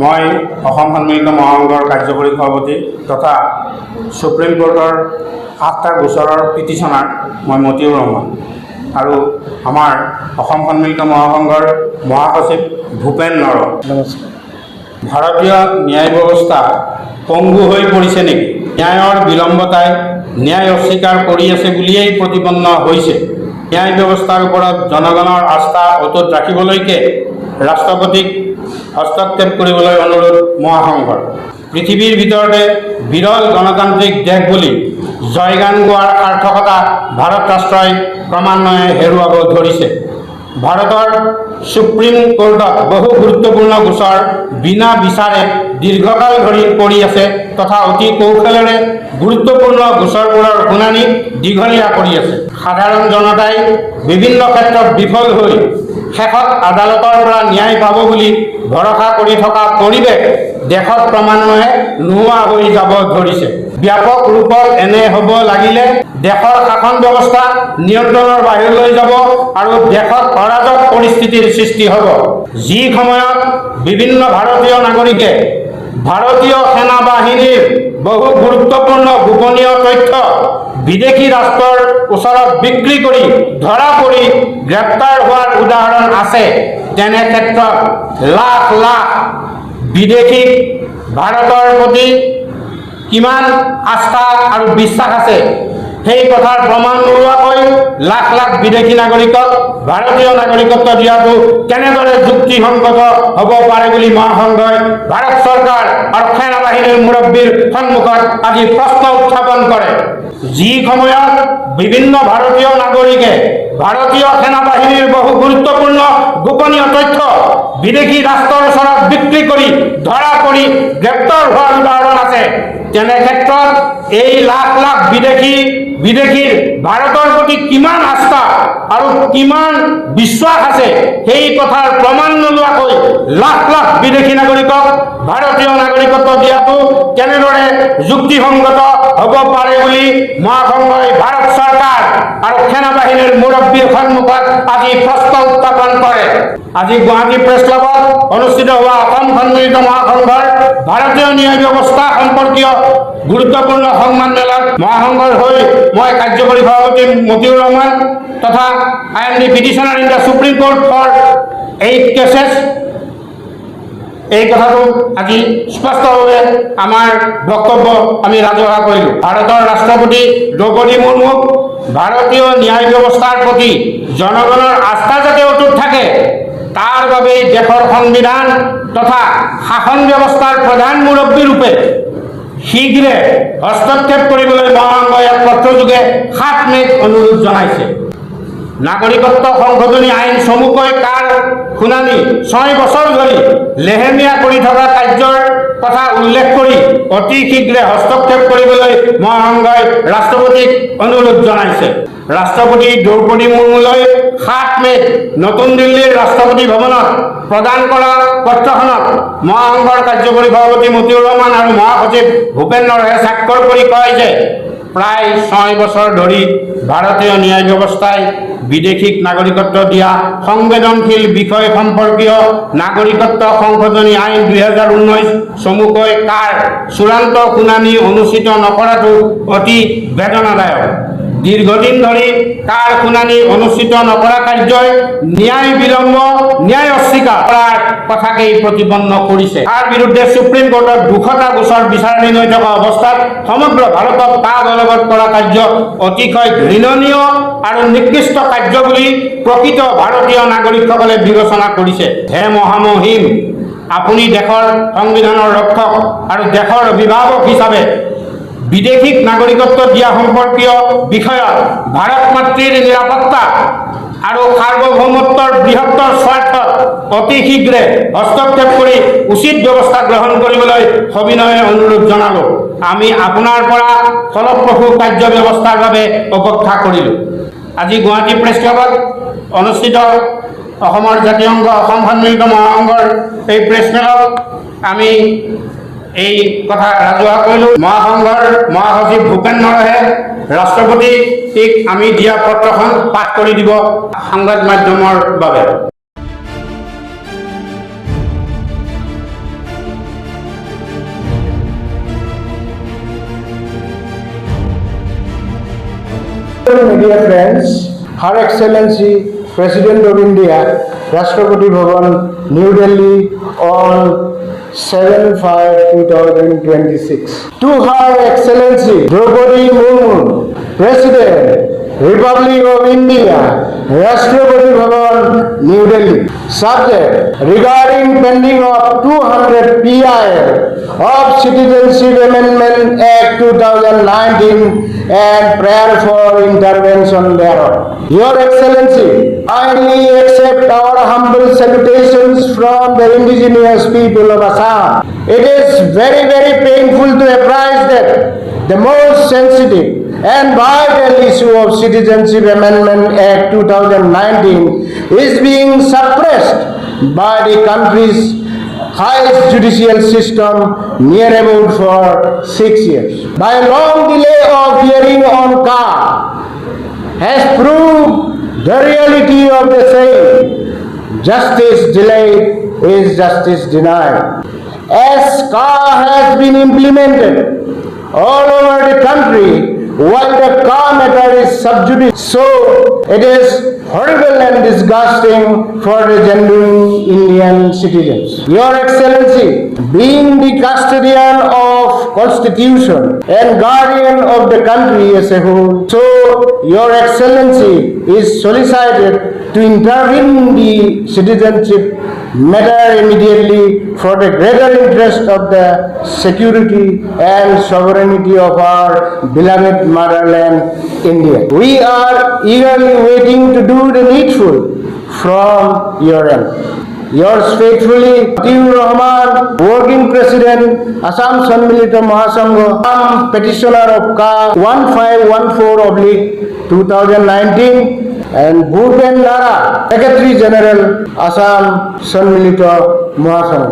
মই অসম সন্মিলিত মহাসংঘৰ কাৰ্যকৰী সভাপতি তথা সুপ্ৰিম কোৰ্টৰ 8টা গোচৰৰ পিটিশ্যনাৰ মই মতিউৰ ৰহমান আৰু আমাৰ অসম সন্মিলিত মহাসংঘৰ মহাসচিব ভূপেন নৰ। ভাৰতীয় ন্যায় ব্যৱস্থা পংগু হৈ পৰিছে নেকি? ন্যায়ৰ বিলম্বতাই ন্যায় অস্বীকাৰ কৰি আছে বুলিয়েই প্ৰতিপন্ন হৈছে। ন্যায় ব্যৱস্থাৰ ওপৰত জনগণৰ আস্থা অটুট ৰাখিবলৈকে ৰাষ্ট্ৰপতিক হস্তক্ষেপ কৰিবলৈ অনুৰোধ মহাসংঘৰ। পৃথিৱীৰ ভিতৰতে বিৰল গণতান্ত্ৰিক দেশ বুলি জয়গান গোৱাৰ সাৰ্থকতা ভাৰত ৰাষ্ট্ৰই ক্ৰমান্বয়ে হেৰুৱাব ধৰিছে। ভাৰতৰ সুপ্ৰিম কোৰ্টত বহু গুৰুত্বপূৰ্ণ গোচৰ বিনা বিচাৰে দীৰ্ঘকাল ধৰি পৰি আছে তথা অতি কৌশলেৰে গুৰুত্বপূৰ্ণ গোচৰবোৰৰ শুনানি দীঘলীয়া কৰি আছে। সাধাৰণ জনতাই বিভিন্ন ক্ষেত্ৰত বিফল হৈ শেষত আদালতৰ পৰা ন্যায় পাব বুলি ভৰসা কৰি থকা পৰিৱেশ দেশত ক্ৰমান্বয়ে নোহোৱা হৈ যাব ধৰিছে। ব্যাপক ৰূপত এনে হ'ব লাগিলে দেশৰ শাসন ব্যৱস্থা নিয়ন্ত্ৰণৰ বাহিৰলৈ যাব আৰু দেশত অৰাজক পৰিস্থিতিৰ সৃষ্টি হ'ব। যি সময়ত বিভিন্ন ভাৰতীয় নাগৰিকে ভাৰতীয় সেনা বাহিনীৰ বহু গুৰুত্বপূৰ্ণ গোপনীয় তথ্য বিদেশী ৰাষ্ট্ৰৰ ওচৰত বিক্ৰী কৰি ধৰা পৰি গ্ৰেপ্তাৰ হোৱাৰ উদাহৰণ আছে, তেনে ক্ষেত্ৰত লাখ লাখ বিদেশীক ভাৰতৰ প্ৰতি কিমান আস্থা আৰু বিশ্বাস আছে সেই কথাৰ প্ৰমাণ নোলোৱাকৈ লাখ লাখ বিদেশী নাগৰিকক ভাৰতীয় নাগৰিকত্ব দিয়াটো কেনেদৰে যুক্তিসংগত হ'ব পাৰে বুলি মহাসংঘই ভাৰত চৰকাৰ আৰু সেনা বাহিনীৰ মুৰব্বীৰ সন্মুখত আজি প্ৰশ্ন উত্থাপন কৰে। যি সময়ত বিভিন্ন ভাৰতীয় নাগৰিকে ভাৰতীয় সেনা বাহিনীৰ বহু গুৰুত্বপূৰ্ণ গোপনীয় তথ্য বিদেশী ৰাষ্ট্ৰৰ ওচৰত বিক্ৰী কৰি ধৰা পৰি গ্ৰেপ্তাৰ হোৱাৰ উদাহৰণ আছে, তেনে ক্ষেত্ৰত এই লাখ লাখ বিদেশীৰ ভাৰতৰ প্ৰতি কিমান আস্থা আৰু কিমান বিশ্বাস আছে সেই কথাৰ প্ৰমাণ নোলোৱাকৈ লাখ লাখ বিদেশী নাগৰিকক ভাৰতীয় নাগৰিকত্ব দিয়াটো কেনেদৰে যুক্তিসংগত হ'ব পাৰে বুলি মহাসংঘই ভাৰত চৰকাৰ আৰু সেনা বাহিনীৰ মুৰব্বীৰ সন্মুখত আজি প্ৰশ্ন উত্থাপন কৰে। আজি গুৱাহাটী প্ৰেছ ক্লাবত অনুষ্ঠিত হোৱা অসম সন্মিলিত মহাসংঘৰ ভাৰতীয় ন্যায় ব্যৱস্থা সম্পৰ্কীয় গুৰুত্বপূৰ্ণ সন্মান মেলাত মহাসংঘৰ হৈ মই কাৰ্যকৰী সভাপতি মতিউৰ ৰহমান তথা I am the petitioner in the Supreme Court for 8 cases এই কথাটো আজি স্পষ্টভাৱে আমাৰ বক্তব্য আমি ৰাজহুৱা কৰিলোঁ। ভাৰতৰ ৰাষ্ট্ৰপতি দ্ৰৌপদী মুৰ্মুক ভাৰতীয় ন্যায় ব্যৱস্থাৰ প্ৰতি জনগণৰ আস্থা যাতে অটুট থাকে তাৰ বাবে দেশৰ সংবিধান তথা শাসন ব্যৱস্থাৰ প্ৰধান মুৰব্বী ৰূপে শীঘ্ৰে হস্তক্ষেপ কৰিবলৈ মহাসংঘই এক পত্ৰযোগে 7 মে'ত অনুৰোধ জনাইছে। নাগৰিকত্ব সংশোধনী আইন চমুকৈ কাৰ শুনানি 6 বছৰ ধৰি লেহেমীয়া কৰি থকা কাৰ্যৰ কথা উল্লেখ কৰি অতি শীঘ্ৰে হস্তক্ষেপ কৰিবলৈ মহাসংঘই ৰাষ্ট্ৰপতিক অনুৰোধ জনাইছে। ৰাষ্ট্ৰপতি দ্ৰৌপদী মুৰ্মুলৈ 7 মে'ত নতুন দিল্লীৰ ৰাষ্ট্ৰপতি ভৱনত প্ৰদান কৰা পত্ৰখনত মহাসংঘৰ কাৰ্যকৰী সভাপতি মতিউৰ ৰহমান আৰু মহাসচিব ভূপেন নৰে স্বাক্ষৰ কৰি কয় যে প্ৰায় 6 বছৰ ধৰি ভাৰতীয় ন্যায় ব্যৱস্থাই বিদেশীক নাগৰিকত্ব দিয়া সংবেদনশীল বিষয় সম্পৰ্কীয় নাগৰিকত্ব সংশোধনী আইন 2019 চমুকৈ কাৰ চূড়ান্ত শুনানি অনুষ্ঠিত নকৰাটো অতি বেদনাদায়ক। দীৰ্ঘদিন ধৰি কাৰ শুনানি অনুষ্ঠিত নকৰা কাৰ্যই ন্যায় বিলম্ব ন্যায় অস্বীকাৰ কৰাৰ কথাকেই প্ৰতিপন্ন কৰিছে। তাৰ বিৰুদ্ধে সুপ্ৰিম কোৰ্টত 200টা গোচৰ বিচাৰণি হৈ থকা অৱস্থাত সমগ্ৰ ভাৰতত তা বলবৎ কৰা কাৰ্য অতিশয় ঘৃণনীয় আৰু নিকৃষ্ট কাৰ্য বুলি প্ৰকৃত ভাৰতীয় নাগৰিকসকলে বিবেচনা কৰিছে। হে মহামহিম, আপুনি দেশৰ সংবিধানৰ ৰক্ষক আৰু দেশৰ অভিভাৱক হিচাপে বিদেশীক নাগৰিকত্ব দিয়া সম্পৰ্কীয় বিষয়ত ভাৰত মাতৃৰ নিৰাপত্তা আৰু সাৰ্বভৌমত্বৰ বৃহত্তৰ স্বাৰ্থত অতি শীঘ্ৰে হস্তক্ষেপ কৰি উচিত ব্যৱস্থা গ্ৰহণ কৰিবলৈ সবিনয়ে অনুৰোধ জনালোঁ। আমি আপোনাৰ পৰা ফলপ্ৰসূ কাৰ্য ব্যৱস্থাৰ বাবে অপেক্ষা কৰিলোঁ। আজি গুৱাহাটী প্ৰেছ ক্লাবত অনুষ্ঠিত অসমৰ জাতীয় সংঘ অসম সন্মিলিত মহাসংঘৰ এই প্ৰেছ মেলত আমি এই কথা ৰাজহুৱা কৰিলোঁ। মহাসংঘৰ মহাসচিব ভূপেন নৰহে ৰাষ্ট্ৰপতিক আমি দিয়া পত্ৰখন পাঠ কৰি দিব সংবাদ মাধ্যমৰ বাবে। media friends, Her Excellency President of India, Rashtrapati Bhavan, New Delhi on 7/5/2026. To Her Excellency Draupadi Murmu, President, Republic of India, Rashtrapati Bhavan, New Delhi. Subject: regarding pending of 200 PIL of Citizenship Amendment Act 2019 and prayer for intervention thereon. Your Excellency, kindly accept our humble salutations from the indigenous people of Assam. It is very, very painful to apprise that the most sensitive and vital issue of Citizenship Amendment Act 2019 is being suppressed by the country's highest judicial system near about for 6 years. By long delay of hearing on CAR has proved the reality of the saying, justice delayed is justice denied. As CAR has been implemented all over the country, while the car matter is sub judice, so it is horrible and disgusting for the genuine Indian citizens. Your Excellency, being the custodian of Constitution and guardian of the country as a whole, so Your Excellency is solicited to intervene the citizenship matter immediately for the greater interest of the security and sovereignty of our beloved motherland, India. We are eagerly waiting to do the needful from your end. Yours faithfully, Matiur Rahman, Working President, Assam Sonnmilito Mahasangha, Petitioner of CAR 1514/2019, and Bhupen Lara, Secretary General, Assam Sonnmilito Mahasangha.